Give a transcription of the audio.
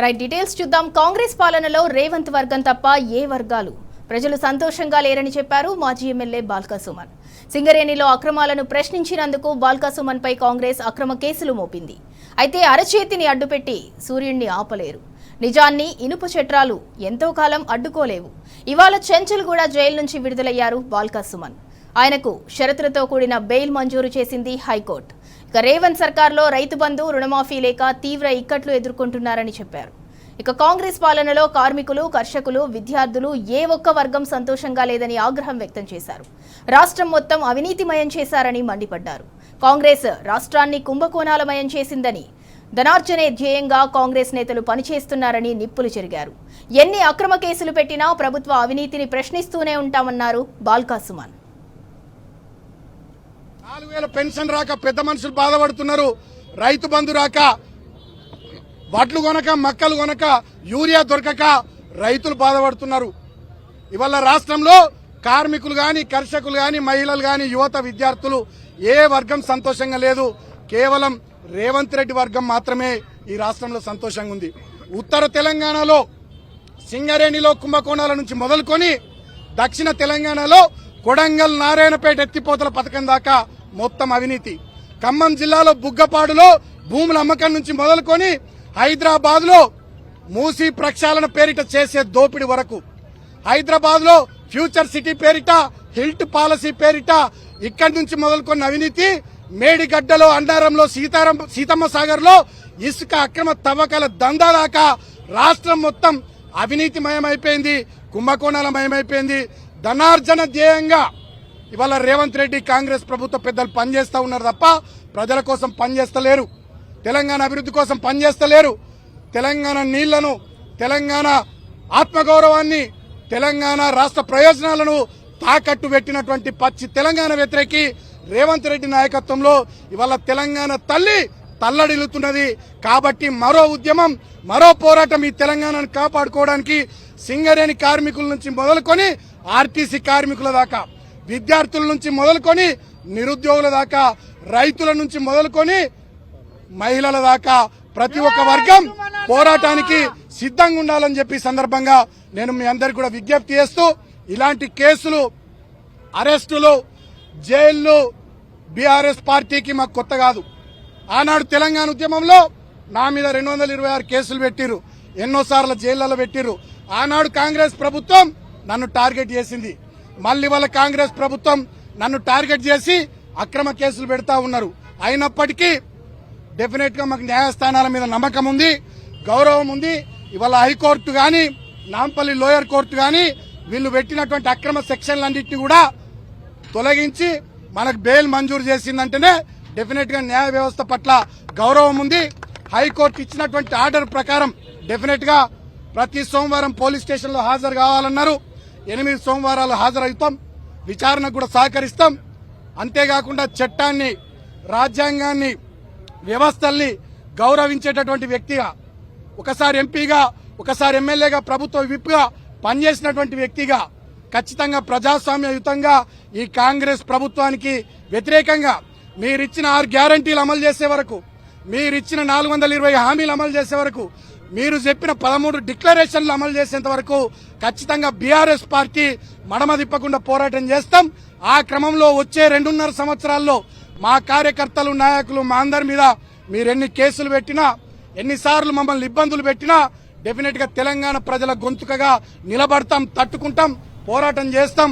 Right details చూద్దాం. కాంగ్రెస్ పాలనలో రేవంత్ వర్గం తప్ప ఏ వర్గాలు ప్రజలు సంతోషంగా లేరని చెప్పారు మాజీ ఎమ్మెల్యే బాల్కా సుమన్. సింగరేణిలో అక్రమాలను ప్రశ్నించినందుకు బాల్కా సుమన్ పై కాంగ్రెస్ అక్రమ కేసులు మోపింది. అయితే అరచేతిని అడ్డుపెట్టి సూర్యుడిని ఆపలేరు. నిజాన్ని ఇనుప చట్రాలు ఎంతో కాలం అడ్డుకోలేవు. ఇవాళ చెంచల్గూడ జైలు నుంచి విడుదలయ్యారు బాల్కా సుమన్. ఆయనకు షరతులతో కూడిన బెయిల్ మంజూరు చేసింది హైకోర్టు. ఇక రేవంత్ సర్కార్లో రైతు బంధు రుణమాఫీ లేక తీవ్ర ఇక్కట్లు ఎదుర్కొంటున్నారని చెప్పారు. ఇక కాంగ్రెస్ పాలనలో కార్మికులు, కర్షకులు, విద్యార్థులు ఏ ఒక్క వర్గం సంతోషంగా లేదని ఆగ్రహం వ్యక్తం చేశారు. రాష్ట్రం మొత్తం అవినీతిమయం చేశారని మండిపడ్డారు. కాంగ్రెస్ రాష్ట్రాన్ని కుంభకోణాలమయం చేసిందని, ధనార్జనే ధ్యేయంగా కాంగ్రెస్ నేతలు పనిచేస్తున్నారని నిప్పులు చెరిగారు. ఎన్ని అక్రమ కేసులు పెట్టినా ప్రభుత్వ అవినీతిని ప్రశ్నిస్తూనే ఉంటామన్నారు బాల్కా సుమన్. 4000 పెన్షన్ రాక పెద్ద మనుషులు బాధపడుతున్నారు. రైతు బంధు రాక, వడ్లు కొనక, మక్కలు కొనక, యూరియా దొరకక రైతులు బాధపడుతున్నారు. ఇవాళ రాష్ట్రంలో కార్మికులు గాని, కర్షకులు గాని, మహిళలు గాని, యువత, విద్యార్థులు ఏ వర్గం సంతోషంగా లేదు. కేవలం రేవంత్ రెడ్డి వర్గం మాత్రమే ఈ రాష్ట్రంలో సంతోషంగా ఉంది. ఉత్తర తెలంగాణలో సింగరేణిలో కుంభకోణాల నుంచి మొదలుకొని దక్షిణ తెలంగాణలో కొడంగల్, నారాయణపేట ఎత్తిపోతల పథకం దాకా మొత్తం అవినీతి. ఖమ్మం జిల్లాలో బుగ్గపాడులో భూముల అమ్మకం నుంచి మొదలుకొని హైదరాబాద్ లో మూసీ ప్రక్షాళన పేరిట చేసే దోపిడి వరకు, హైదరాబాద్ లో ఫ్యూచర్ సిటీ పేరిట, హిల్ట్ పాలసీ పేరిట ఇక్కడి నుంచి మొదలుకొని అవినీతి, మేడిగడ్డలో, అన్నారంలో, సీతమ్మ సాగర్ లో ఇసుక అక్రమ తవ్వకాల దందా దాకా రాష్ట్రం మొత్తం అవినీతిమయమైపోయింది, కుంభకోణాలమయమైపోయింది. ధనార్జన ధ్యేయంగా ఇవాళ రేవంత్ రెడ్డి, కాంగ్రెస్ ప్రభుత్వ పెద్దలు పనిచేస్తా ఉన్నారు తప్ప ప్రజల కోసం పనిచేస్తలేరు. తెలంగాణ అభివృద్ధి కోసం పనిచేస్తలేరు. తెలంగాణ నీళ్లను, తెలంగాణ ఆత్మగౌరవాన్ని, తెలంగాణ రాష్ట్ర ప్రయోజనాలను తాకట్టు పెట్టినటువంటి పచ్చి తెలంగాణ వ్యతిరేకి రేవంత్ రెడ్డి నాయకత్వంలో ఇవాళ తెలంగాణ తల్లి తల్లడిల్లుతున్నది. కాబట్టి మరో ఉద్యమం, మరో పోరాటం ఈ తెలంగాణను కాపాడుకోవడానికి సింగరేణి కార్మికుల నుంచి మొదలుకొని ఆర్టీసీ కార్మికుల దాకా, విద్యార్థుల నుంచి మొదలుకొని నిరుద్యోగుల దాకా, రైతుల నుంచి మొదలుకొని మహిళల దాకా ప్రతి ఒక్క వర్గం పోరాటానికి సిద్ధంగా ఉండాలని చెప్పి సందర్భంగా నేను మీ అందరికి కూడా విజ్ఞప్తి చేస్తూ, ఇలాంటి కేసులు, అరెస్టులు, జైళ్లు బీఆర్ఎస్ పార్టీకి మాకు కొత్త కాదు. ఆనాడు తెలంగాణ ఉద్యమంలో నా మీద 226 కేసులు పెట్టిరు, ఎన్నోసార్లు జైళ్లలో పెట్టిరు. ఆనాడు కాంగ్రెస్ ప్రభుత్వం నన్ను టార్గెట్ చేసింది. మళ్ళీ వాళ్ళ కాంగ్రెస్ ప్రభుత్వం నన్ను టార్గెట్ చేసి అక్రమ కేసులు పెడతా ఉన్నారు. అయినప్పటికీ డెఫినెట్ గా మాకు న్యాయస్థానాల మీద నమ్మకం ఉంది, గౌరవం ఉంది. ఇవాళ హైకోర్టు గాని, నాంపల్లి లోయర్ కోర్టు గాని వీళ్ళు పెట్టినటువంటి అక్రమ సెక్షన్లన్నింటినీ కూడా తొలగించి మనకు బెయిల్ మంజూరు చేసిందంటేనే డెఫినెట్ గా న్యాయ వ్యవస్థ పట్ల గౌరవం ఉంది. హైకోర్టు ఇచ్చినటువంటి ఆర్డర్ ప్రకారం డెఫినెట్ గా ప్రతి సోమవారం పోలీస్ స్టేషన్ లో హాజరు కావాలన్నారు. 8 సోమవారాలు హాజరవుతాం, విచారణకు కూడా సహకరిస్తాం. అంతేకాకుండా చట్టాన్ని, రాజ్యాంగాన్ని, వ్యవస్థల్ని గౌరవించేటటువంటి వ్యక్తిగా, ఒకసారి ఎంపీగా, ఒకసారి ఎమ్మెల్యేగా, ప్రభుత్వ విప్గా పనిచేసినటువంటి వ్యక్తిగా ఖచ్చితంగా ప్రజాస్వామ్యయుతంగా ఈ కాంగ్రెస్ ప్రభుత్వానికి వ్యతిరేకంగా మీరిచ్చిన 6 గ్యారంటీలు అమలు చేసే వరకు, మీరిచ్చిన 420 హామీలు అమలు చేసే వరకు, మీరు చెప్పిన 13 డిక్లరేషన్లు అమలు చేసేంత వరకు ఖచ్చితంగా బీఆర్ఎస్ పార్టీ మడమ తిప్పకుండా పోరాటం చేస్తాం. ఆ క్రమంలో వచ్చే 2.5 సంవత్సరాల్లో మా కార్యకర్తలు, నాయకులు, మా అందరి మీద మీరెన్ని కేసులు పెట్టినా, ఎన్నిసార్లు మమ్మల్ని ఇబ్బందులు పెట్టినా డెఫినెట్ గా తెలంగాణ ప్రజల గొంతుకగా నిలబడతాం, తట్టుకుంటాం, పోరాటం చేస్తాం.